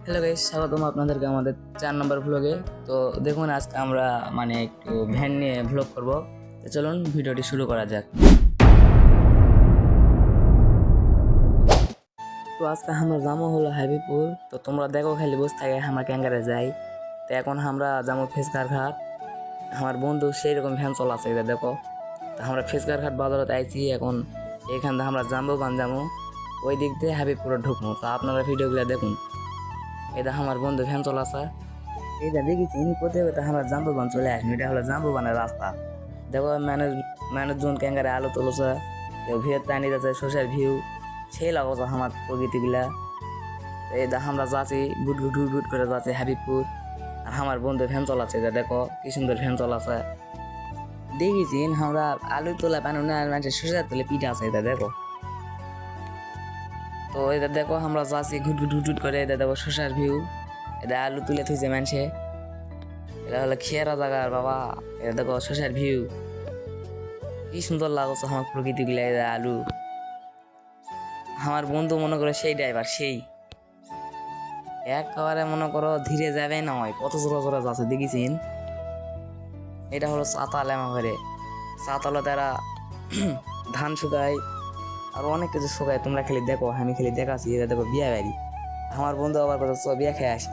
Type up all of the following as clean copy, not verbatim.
Hello guys, স্বাগতম আপনাদেরকে আমাদের 4 নম্বর ভ্লগে। তো দেখুন, আজকে আমরা একটু ভ্যান নিয়ে ভ্লগ করব। তো চলুন ভিডিওটি শুরু করা যাক। তো আজকে আমরা যাবো হলো হাবিবপুর। তো তোমরা দেখো, খালি বসে থাকে আমরা ক্যাঙ্গারে যাই। তো এখন আমরা যাবো ফেসকার ঘাট। আমার বন্ধু সেই রকম ভ্যান চলাছে, এটা দেখো। তো আমরা ফেসকার ঘাট বাজারত আইছি। এখন এখান থেকে আমরা যাবো ওই দিক দিয়ে হাবিবপুরে ঢুকবো। তো আপনারা ভিডিওগুলো দেখুন। এটা আমার বন্ধু ভ্যান চলাছে। এইটা দেখেছি কোথায় কোথায় আমরা জাম্বুবান চলে আসি। এটা হলো জাম্বুবানের রাস্তা। দেখো মানুষজন ক্যাঙ্গারে আলো তুলছে, কেউ ভিড় টানি যাচ্ছে, সোশ্যাল ভিউ সেই লাগছে আমার প্রকৃতিগুলা। এই দেখ আমরা যাচ্ছি, গুট গুট গুট গুট করে যাচ্ছি হাবিবপুর। আর আমার বন্ধু ভ্যান চলাচ্ছে, এটা দেখো কি সুন্দর ভ্যান চলাচ্ছে। দেখেছি আমরা আলু তোলা পানো না, মানুষের সোশ্যাল তুলে পিঠা আছে, এটা দেখো। তো এটা দেখো আমরা যাচ্ছি ঘুট ঘুট ঘুট ঘুট করে। এটা দেখো সোশ্যাল ভিউ, এটা আলু তুলে থুইছে মানুষে। এটা হলো খেয়ারা জায়গা বাবা। এটা দেখো সোশ্যাল ভিউ, কি সুন্দর লাগছে আমার প্রকৃতি গুলা। আলু আমার বন্ধু মনে করে সেই ড্রাইভার, সেই একেবারে মনে করো ধীরে যাবে না, হয় কত জোরে জোরে যাচ্ছে দেখেছিন। এটা হলো চাতাল। আমার ঘরে চাতালে তারা ধান শুকায় আর অনেক কিছু শুকায়। তোমরা খালি দেখো, আমি খালি দেখাচ্ছি। এটা দেখো বিয়া বাড়ি। আমার বন্ধু আবার কথা চ বিয়া খেয়ে আসি।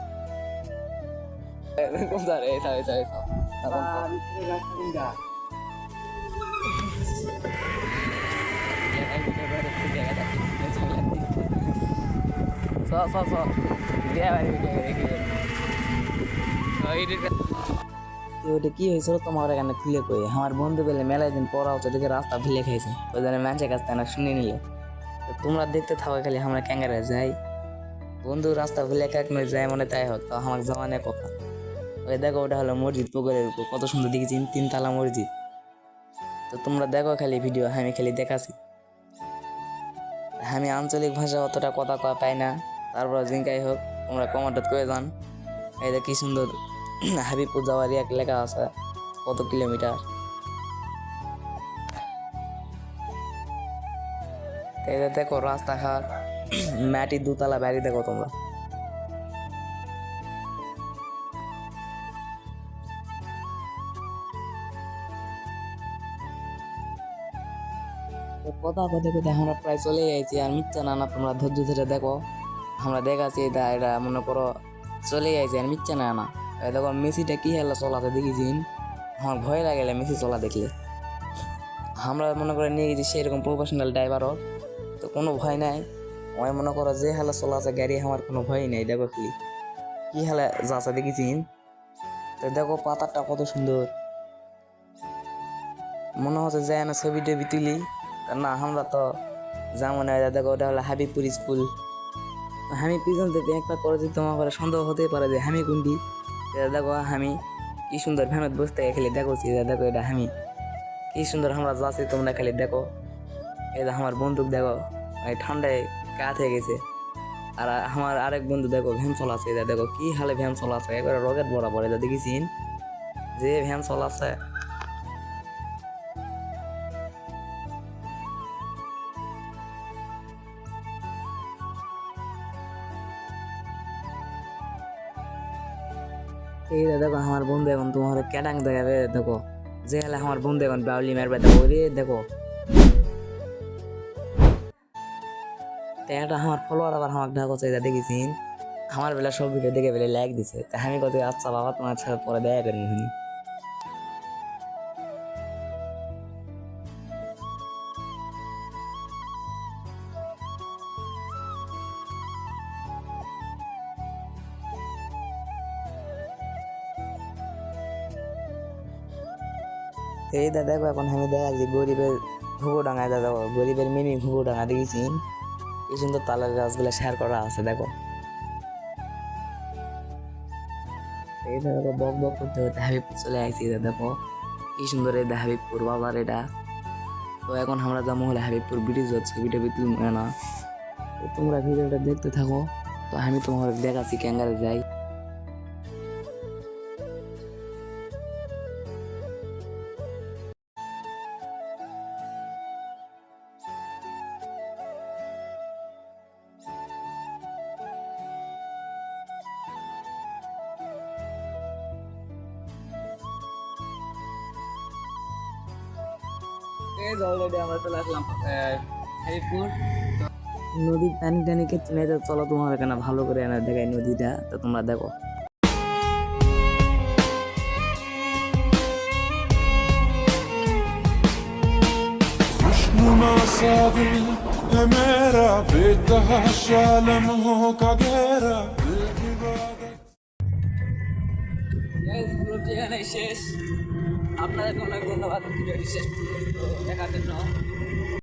ওটা কি হয়েছিল তোমার এখানে খুলে কই। আমার বন্ধু পেলে মেলায় দিন পড়া হচ্ছে, দেখে রাস্তা ভুলে খাইছে। ওই জন্য মানুষের কাছ থেকে শুনে নিল। তোমরা দেখতে থাকো খালি আমরা ক্যাঙ্গারে যাই। বন্ধু রাস্তা ভুলে কাক নয় যায়, মনে তাই হোক। তো আমার জমানের কথা। ওই দেখো, ওটা হলো মসজিদ, পুকুরের উপর কত সুন্দর দেখেছি, 3 তলা মসজিদ। তো তোমরা দেখো খালি ভিডিও, আমি খালি দেখাছি। আমি আঞ্চলিক ভাষা অতটা কথা কয়া পাই না, তারপর জিঙ্কাই হোক তোমরা কমেন্টত করে যান। এই যে কি সুন্দর হাবিবপুর যাওয়ার এক লেখা আছে, কত কিলোমিটার। এই যে দেখো রাস্তাঘাট, মাটির 2 তলা বাড়ি দেখো তোমরা। কথা কথা কথা আমরা প্রায় চলে যাইছি। আর মিথ্যা না, না তোমরা ধৈর্য ধরে দেখো। আমরা দেখাচ্ছি, এটা এটা মনে করো চলে যাইছি। আর মিথ্যা না, না দেখো মেসিটা কি হেলা চলাতে দেখেছি। আমার ভয় লাগে মেসি চলা দেখলে। আমরা মনে করে নিয়ে গেছি সেরকম প্রফেশনাল ড্রাইভারও, তো কোনো ভয় নাই। আমি মনে করো যে হালা চলা আছে গাড়ি, আমার কোনো ভয় নেই। দেখো কি হালা যাচ্ছে দেখেছি। তো দেখো পাতাটা কত সুন্দর, মনে হচ্ছে যে না ছবি টবি তুলি। না আমরা তো যেমন দেখো, ওটা হলো হাবিবপুর স্কুল। আমি পিছন থেকে একটা করে যদি তোমার করে সন্দেহ হতে পারে যে আমি কোনটি। দেখো আমি কি সুন্দর ভ্যানত বসতে খালি দেখোছি। দেখো এটা আমি কি সুন্দর আমরা যাচ্ছি, তোমরা খালি দেখো। এটা আমার বন্দুক দেখো, ঠান্ডায় কাত হয়ে গেছে। আর আমার আরেক বন্ধু দেখো ভ্যান চলাছে। এটা দেখো কি হালে ভ্যান চলাছে, একবারে রকেট বরাবর। এটা দেখেছিন যে ভ্যান চলাছে। এইটা দেখো আমার বন্ধু এখন তোমার ক্যাটাং দেখাবে। দেখো যে হলে আমার বন্ধু এখন বাউলি মারবে। দেখো রে দেখো, এটা আমার ফলোয়ার আবার আমার ঢাকা এটা দেখেছিন। আমার বেলা সব ভিডিও দেখে বেলে লাইক দিছে। তা আমি কত আচ্ছা বাবা, তোমার সাথে পরে দেখা করি নি। এইটা দেখো এখন আমি দেখাচ্ছি গরিবের ঘুঘুডাঙ্গা। দেখো গরিবের মিনি ঘুঘুডাঙ্গা দেখেছি। কি সুন্দর তালের গাছগুলো শেয়ার করা আছে দেখো। এইটা দেখো বক বক করতে করতে হাবিবপুর চলে আসছি। এটা দেখো কি সুন্দর এটা হাবিবপুর বাবার এটা। তো এখন আমরা যাবো হলে হাবিবপুর ব্রিজ হচ্ছে, ছবিটা বিতুল না। তো তোমরা ভিডিওটা দেখতে থাকো। তো আমি তোমার দেখাচ্ছি ক্যাঙ্গারে যাই। গাইস অলরেডি আমরা চলে আসলাম হরিপুর। নদীর টানি টানি খেতে নেই, তো চলো তোমার এখানে ভালো করে এনে দেখাই নদীটা, তো তোমরা দেখো। खुशनुमा सा दिल है मेरा, बेतहाशा लम्हों का गहरा दिल की बात। গাইস ব্লগটি এখানে শেষ। আপনাদের অনেক ধন্যবাদ ভিডিওটি শেষ দেখার জন্য।